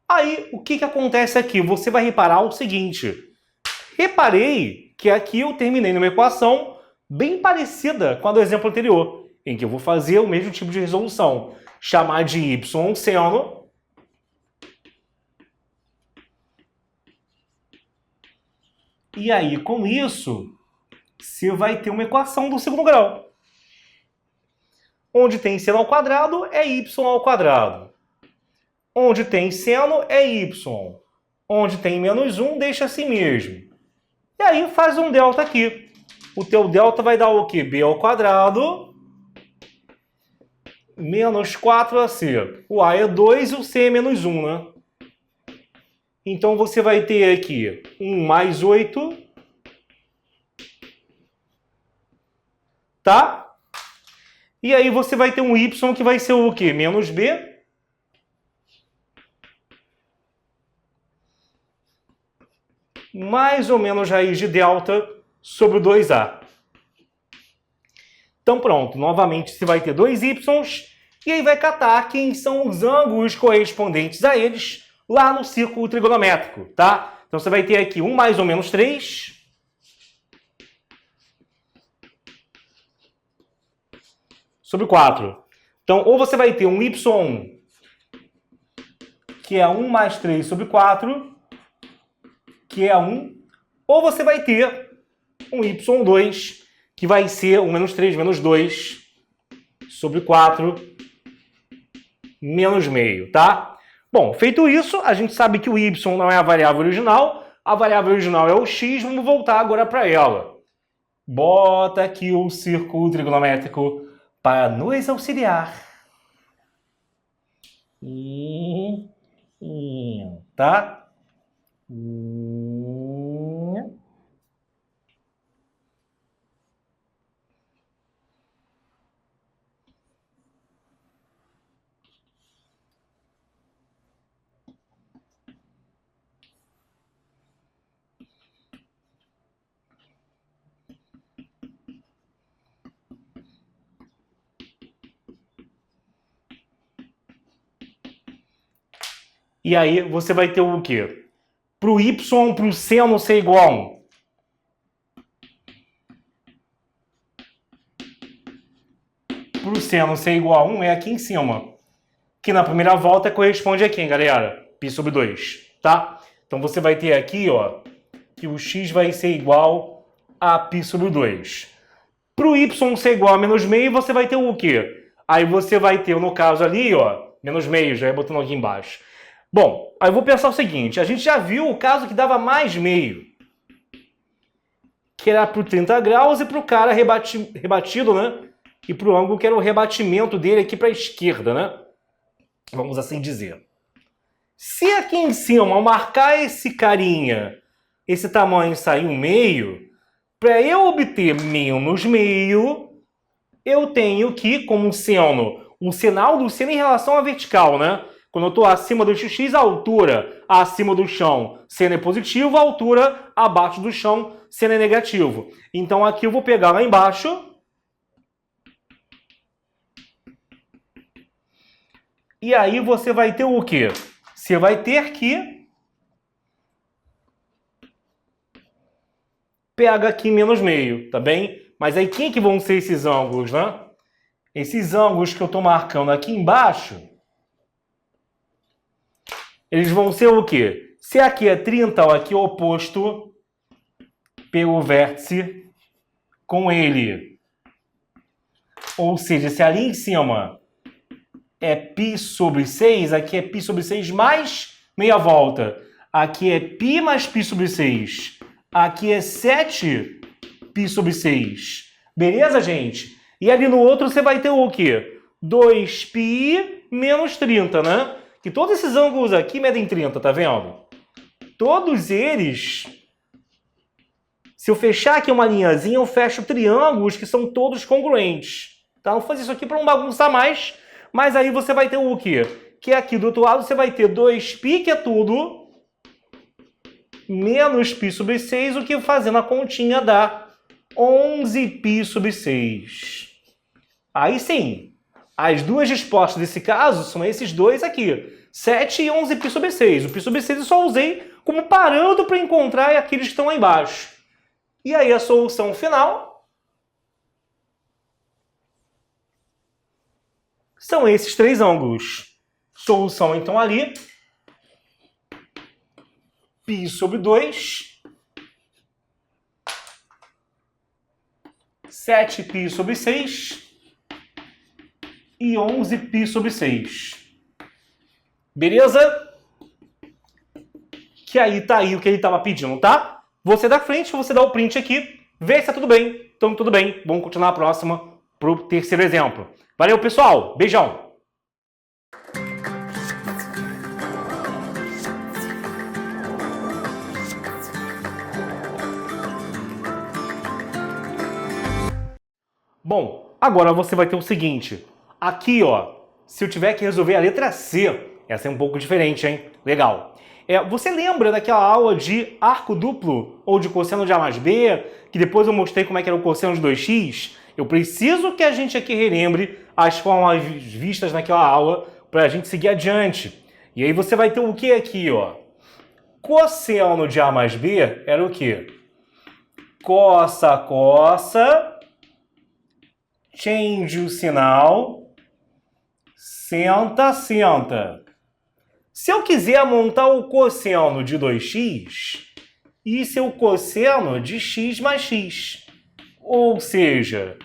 Aí, o que acontece aqui? Você vai reparar o seguinte. Reparei que aqui eu terminei numa equação bem parecida com a do exemplo anterior, em que eu vou fazer o mesmo tipo de resolução. Chamar de y seno e aí, com isso, você vai ter uma equação do segundo grau. Onde tem seno ao quadrado é y ao quadrado. Onde tem seno é y. Onde tem menos 1, deixa assim mesmo. E aí faz um delta aqui. O teu delta vai dar o quê? B ao quadrado menos 4ac. O A é 2 e o C é menos 1, né? Então você vai ter aqui 1 mais 8. Tá? E aí você vai ter um y que vai ser o quê? Menos B. Mais ou menos raiz de delta sobre o 2a. Então pronto, novamente você vai ter dois y e aí vai catar quem são os ângulos correspondentes a eles lá no círculo trigonométrico, tá? Então você vai ter aqui 1 mais ou menos 3 sobre 4. Então ou você vai ter um y que é 1 mais 3 sobre 4, que é 1, ou você vai ter um y2, que vai ser 1 menos 3 menos 2 sobre 4 menos meio, tá? Bom, feito isso, a gente sabe que o y não é a variável original é o x, vamos voltar agora para ela. Bota aqui o círculo trigonométrico para nos auxiliar. Tá? E aí você vai ter o quê? Para o y, para o seno ser igual a 1. Para o seno ser igual a 1 é aqui em cima. Que na primeira volta corresponde a quem, galera? Π sobre 2, tá? Então você vai ter aqui, ó, que o x vai ser igual a π sobre 2. Para o y ser igual a menos meio, você vai ter o quê? Aí você vai ter, no caso ali, ó, Menos meio, já ia botando aqui embaixo. Bom, aí eu vou pensar o seguinte. A gente já viu o caso que dava mais meio. Que era para o 30 graus e para o cara rebatido, né? E para o ângulo que era o rebatimento dele aqui para a esquerda, né? Vamos assim dizer. Se aqui em cima, ao marcar esse carinha, esse tamanho sair um meio, para eu obter menos meio, eu tenho que, como seno, o sinal do seno em relação à vertical, né? Quando eu estou acima do x, a altura acima do chão, seno é positivo, a altura abaixo do chão, seno é negativo. Então aqui eu vou pegar lá embaixo e aí você vai ter o quê? Você vai ter que pega aqui menos meio, tá bem? Mas aí quem que vão ser esses ângulos, né? Esses ângulos que eu estou marcando aqui embaixo, eles vão ser o quê? Se aqui é 30, ó, aqui é o oposto pelo vértice com ele. Ou seja, se ali em cima é π sobre 6, aqui é π sobre 6 mais meia volta. Aqui é π mais π sobre 6. Aqui é 7 π sobre 6. Beleza, gente? E ali no outro você vai ter o quê? 2π menos 30, né? Que todos esses ângulos aqui medem 30, tá vendo? Todos eles... Se eu fechar aqui uma linhazinha, eu fecho triângulos que são todos congruentes. Tá? Não vou fazer isso aqui para não bagunçar mais. Mas aí você vai ter o quê? Que aqui do outro lado você vai ter 2π, que é tudo, menos π sobre 6, o que fazendo a continha dá 11π sobre 6. Aí sim, as duas respostas desse caso são esses dois aqui. 7 e 11π sobre 6. O π sobre 6 eu só usei como parâmetro para encontrar aqueles que estão lá embaixo. E aí a solução final são esses três ângulos. Solução, então, ali. π sobre 2. 7π sobre 6. E 11π sobre 6. Beleza? Que aí tá aí o que ele estava pedindo, tá? Você dá frente, você dá o print aqui, vê se tá tudo bem. Então, tudo bem. Vamos continuar a próxima pro terceiro exemplo. Valeu, pessoal. Beijão. Bom, agora você vai ter o seguinte. Aqui, ó, se eu tiver que resolver a letra C, essa é um pouco diferente, hein? Legal. Você lembra daquela aula de arco duplo ou de cosseno de A mais B, que depois eu mostrei como é que era o cosseno de 2x? Eu preciso que a gente aqui relembre as fórmulas vistas naquela aula para a gente seguir adiante. E aí você vai ter o que aqui, ó? Cosseno de A mais B era o quê? Cossa, cossa, change o sinal, senta, senta. Se eu quiser montar o cosseno de 2x, isso é o cosseno de x mais x. Ou seja,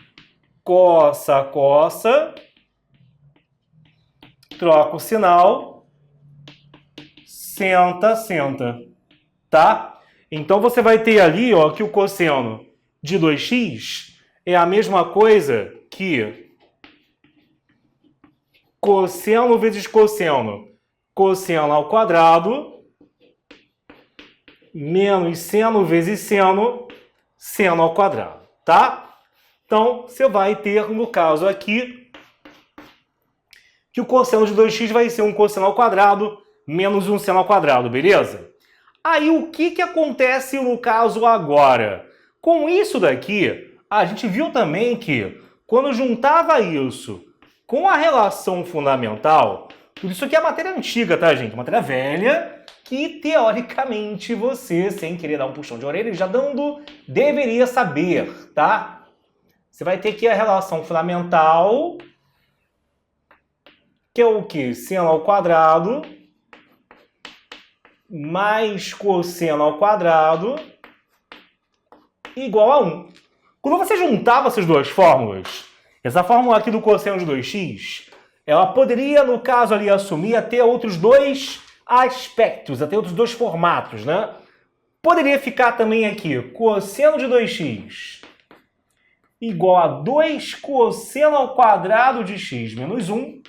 cossa, cossa, troca o sinal, senta, senta. Tá? Então você vai ter ali, ó, que o cosseno de 2x é a mesma coisa que cosseno vezes cosseno. Cosseno ao quadrado, menos seno vezes seno, seno ao quadrado, tá? Então, você vai ter, no caso aqui, que o cosseno de 2x vai ser um cosseno ao quadrado menos um seno ao quadrado, beleza? Aí, o que acontece no caso agora? Com isso daqui, a gente viu também que, quando juntava isso com a relação fundamental... Tudo isso aqui é matéria antiga, tá, gente? Matéria velha que, teoricamente, você, sem querer dar um puxão de orelha, já dando, deveria saber, tá? Você vai ter aqui a relação fundamental, que é o quê? Seno ao quadrado mais cosseno ao quadrado igual a 1. Quando você juntava essas duas fórmulas, essa fórmula aqui do cosseno de 2x... ela poderia, no caso ali, assumir até outros dois aspectos, até outros dois formatos, né? Poderia ficar também aqui, cosseno de 2x igual a 2 cosseno ao quadrado de x menos 1,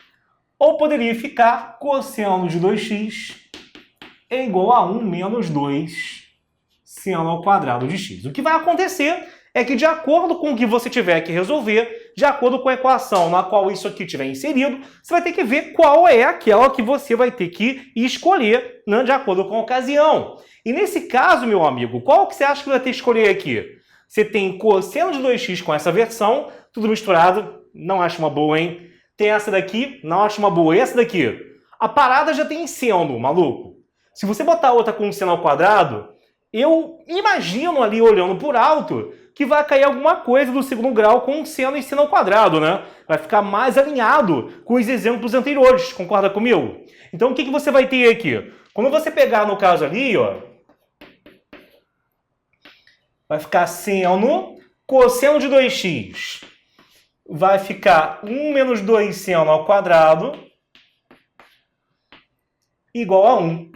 ou poderia ficar cosseno de 2x é igual a 1 menos 2 seno ao quadrado de x. O que vai acontecer é que, de acordo com o que você tiver que resolver, de acordo com a equação na qual isso aqui tiver inserido, você vai ter que ver qual é aquela que você vai ter que escolher, né, de acordo com a ocasião. E nesse caso, meu amigo, qual que você acha que vai ter que escolher aqui? Você tem cosseno de 2x com essa versão, tudo misturado, não acho uma boa, hein? Tem essa daqui, não acho uma boa. E essa daqui? A parada já tem seno, maluco. Se você botar outra com seno ao quadrado, eu imagino ali, olhando por alto, que vai cair alguma coisa do segundo grau com seno e seno ao quadrado, né? Vai ficar mais alinhado com os exemplos anteriores, concorda comigo? Então, o que você vai ter aqui? Quando você pegar, no caso ali, ó, vai ficar seno, cosseno de 2x vai ficar 1 menos 2 seno ao quadrado igual a 1.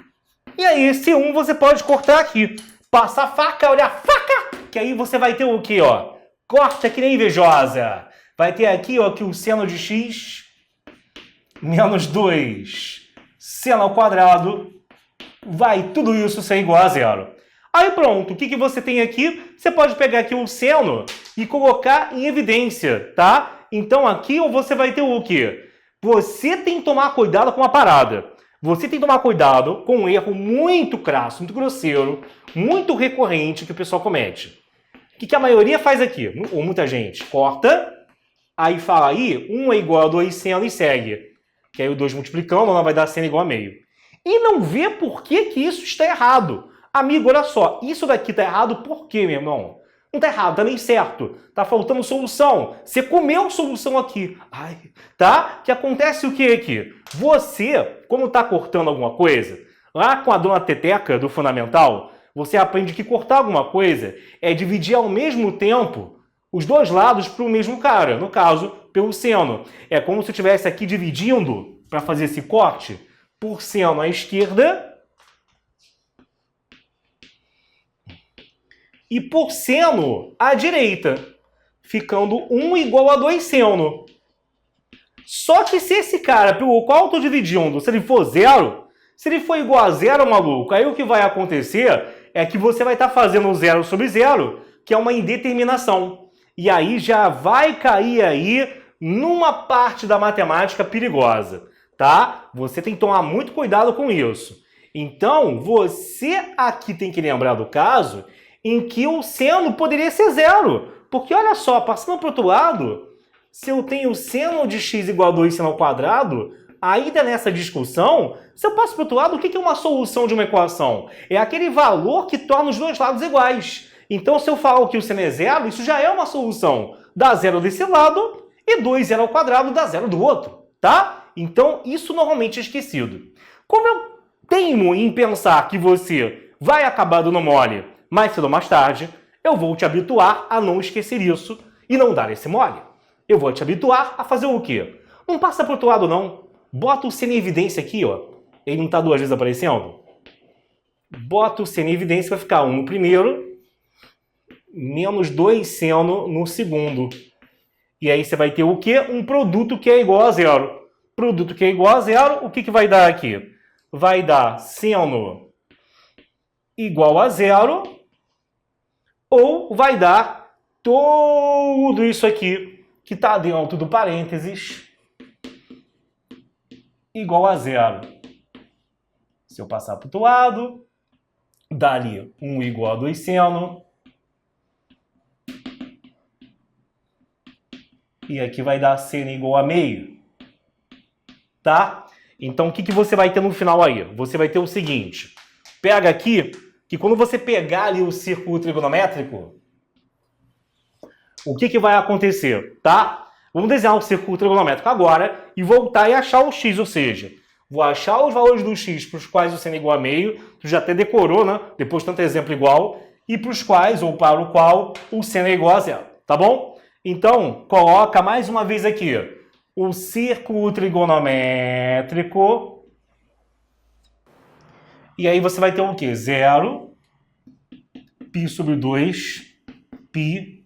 E aí, esse 1 você pode cortar aqui. Passa a faca, olha a faca! Que aí você vai ter o quê, ó? Corta que nem invejosa. Vai ter aqui, ó, que o seno de x menos 2 seno ao quadrado vai tudo isso ser igual a zero. Aí pronto, o que você tem aqui? Você pode pegar aqui o seno e colocar em evidência, tá? Então aqui você vai ter o quê? Você tem que tomar cuidado com a parada. Você tem que tomar cuidado com um erro muito crasso, muito grosseiro, muito recorrente que o pessoal comete. O que a maioria faz aqui? Ou muita gente corta, aí fala aí 1 é igual a 2 seno e segue. Que aí o 2 multiplicando não vai dar seno igual a meio. E não vê por que isso está errado. Amigo, olha só, isso daqui está errado por quê, meu irmão? Não está errado, está nem certo. Está faltando solução. Você comeu solução aqui. Ai, tá? Que acontece o que aqui? Você, quando está cortando alguma coisa, lá com a dona Teteca do Fundamental, você aprende que cortar alguma coisa é dividir ao mesmo tempo os dois lados para o mesmo cara. No caso, pelo seno. É como se eu estivesse aqui dividindo, para fazer esse corte, por seno à esquerda e por seno à direita, ficando 1 igual a 2 seno. Só que se esse cara pelo qual eu estou dividindo, se ele for zero, se ele for igual a zero, maluco, aí o que vai acontecer é que você vai estar fazendo zero sobre zero, que é uma indeterminação. E aí já vai cair aí numa parte da matemática perigosa, tá? Você tem que tomar muito cuidado com isso. Então, você aqui tem que lembrar do caso em que o seno poderia ser zero. Porque olha só, passando para o outro lado, se eu tenho seno de x igual a 2 seno ao quadrado, ainda nessa discussão, se eu passo para o outro lado, o que é uma solução de uma equação? É aquele valor que torna os dois lados iguais. Então, se eu falo que o seno é zero, isso já é uma solução. Dá zero desse lado e 2 zero ao quadrado dá zero do outro, tá? Então, isso normalmente é esquecido. Como eu teimo em pensar que você vai acabar dando mole mais cedo ou mais tarde, eu vou te habituar a não esquecer isso e não dar esse mole. Eu vou te habituar a fazer o quê? Não passa pro outro lado, não. Bota o seno em evidência aqui, ó. Ele não tá duas vezes aparecendo? Bota o seno em evidência, vai ficar 1 no primeiro, menos 2 seno no segundo. E aí você vai ter o quê? Um produto que é igual a zero. Produto que é igual a zero, o que vai dar aqui? Vai dar seno igual a zero, ou vai dar tudo isso aqui, que está dentro do parênteses, igual a zero. Se eu passar para o outro lado, dá ali 1 igual a 2 seno. E aqui vai dar seno igual a meio. Tá? Então, o que você vai ter no final aí? Você vai ter o seguinte. Pega aqui, que quando você pegar ali o círculo trigonométrico, o que vai acontecer, tá? Vamos desenhar o círculo trigonométrico agora e voltar e achar o x, ou seja, vou achar os valores do x para os quais o seno é igual a meio, tu já até decorou, né? Depois de tanto exemplo igual, e para os quais, ou para o qual, o seno é igual a zero, tá bom? Então, coloca mais uma vez aqui, o círculo trigonométrico. E aí você vai ter o quê? 0, π sobre 2, π,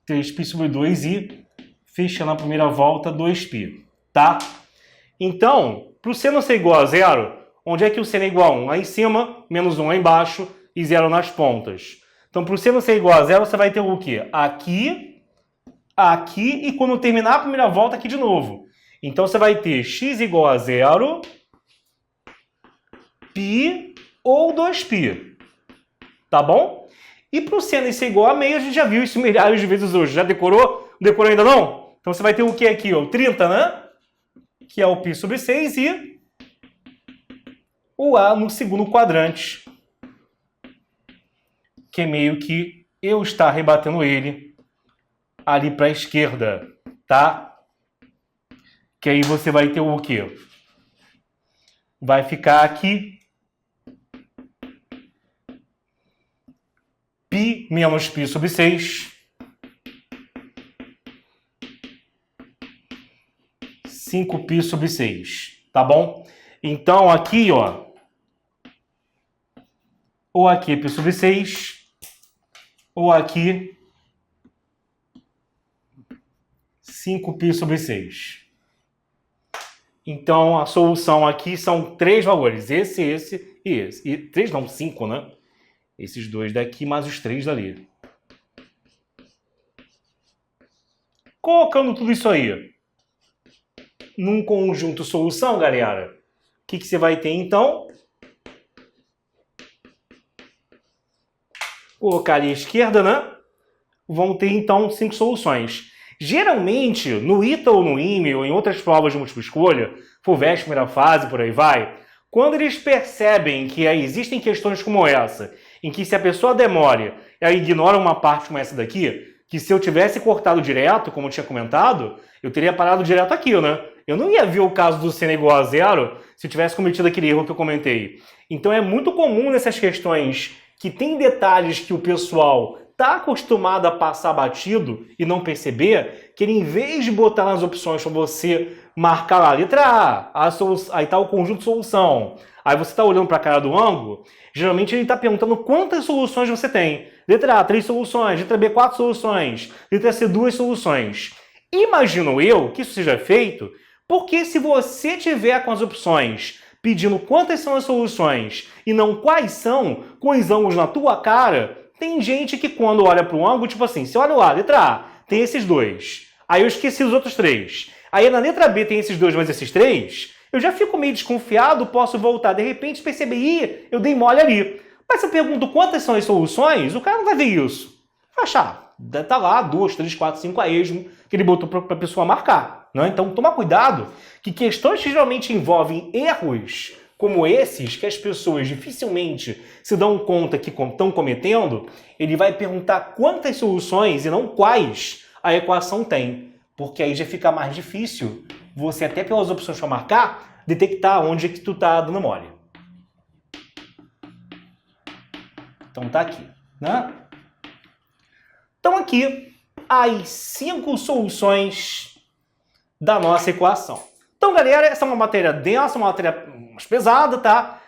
3π sobre 2 e, fechando a primeira volta, 2π, tá? Então, para o seno ser igual a 0, onde é que o seno é igual a 1? Lá em cima, menos 1 lá embaixo e 0 nas pontas. Então, para o seno ser igual a 0, você vai ter o quê? Aqui, aqui e quando terminar a primeira volta, aqui de novo. Então, você vai ter x igual a 0, π ou 2π. Tá bom? E para o seno ser igual a meio, a gente já viu isso milhares de vezes hoje. Já decorou? Não decorou ainda não? Então, você vai ter o que aqui? O 30, né? Que é o π sobre 6 e o A no segundo quadrante, que é meio que eu estar rebatendo ele ali para a esquerda, tá? Que aí você vai ter o quê? Vai ficar aqui π menos π sobre 6, 5π sobre 6, tá bom? Então aqui, ó, ou aqui π sobre 6, ou aqui 5π sobre 6. Então, a solução aqui são 3 valores. Esse e esse. E 3 não, 5, né? Esses dois daqui, mais os 3 dali. Colocando tudo isso aí num conjunto solução, galera, o que você vai ter, então? Colocar ali à esquerda, né? Vão ter, então, 5 soluções. Geralmente, no ITA ou no IME, ou em outras provas de múltipla escolha, FUVEST, primeira fase, por aí vai, quando eles percebem que aí existem questões como essa, em que se a pessoa demora e aí ignora uma parte como essa daqui, que se eu tivesse cortado direto, como eu tinha comentado, eu teria parado direto aqui, né? Eu não ia ver o caso do seno igual a 0 se eu tivesse cometido aquele erro que eu comentei. Então é muito comum nessas questões que tem detalhes que o pessoal está acostumado a passar batido e não perceber, que ele, em vez de botar nas opções para você marcar lá a letra A, aí está o conjunto de solução, aí você está olhando para a cara do ângulo, geralmente ele está perguntando quantas soluções você tem. Letra A, 3 soluções, letra B, 4 soluções, letra C, 2 soluções. Imagino eu que isso seja feito porque se você tiver com as opções pedindo quantas são as soluções e não quais são, com os ângulos na tua cara, tem gente que quando olha para o ângulo, tipo assim, se olha lá, letra A, tem esses 2. Aí eu esqueci os outros 3. Aí na letra B tem esses 2, mas esses 3, eu já fico meio desconfiado, posso voltar, de repente perceber, ih, eu dei mole ali. Mas se eu pergunto quantas são as soluções, o cara não vai ver isso. Vai achar, tá lá, 2, 3, 4, 5 a esmo, que ele botou para a pessoa marcar. Né? Então toma cuidado, que questões que geralmente envolvem erros como esses, que as pessoas dificilmente se dão conta que estão cometendo, ele vai perguntar quantas soluções e não quais a equação tem. Porque aí já fica mais difícil você, até pelas opções para marcar, detectar onde é que tu tá dando mole. Então tá aqui, né? Então aqui, as 5 soluções da nossa equação. Então, galera, essa é uma matéria densa, uma matéria mais pesada, tá?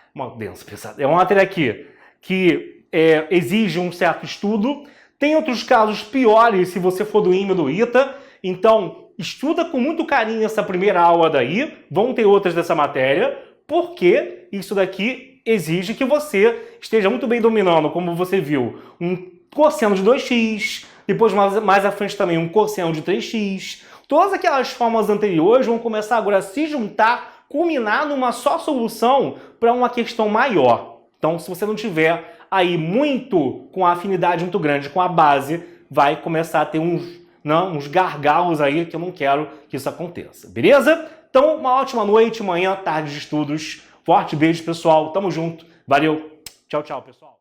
Pesada. É uma matéria aqui que exige um certo estudo. Tem outros casos piores se você for do IME ou do ITA. Então, estuda com muito carinho essa primeira aula daí. Vão ter outras dessa matéria, porque isso daqui exige que você esteja muito bem dominando, como você viu, um cosseno de 2x, depois mais à frente também um cosseno de 3x. Todas aquelas formas anteriores vão começar agora a se juntar, culminar numa só solução para uma questão maior. Então, se você não tiver aí muito com a afinidade muito grande com a base, vai começar a ter uns gargalos aí que eu não quero que isso aconteça. Beleza? Então, uma ótima noite, manhã, tarde de estudos. Forte beijo, pessoal. Tamo junto. Valeu. Tchau, tchau, pessoal.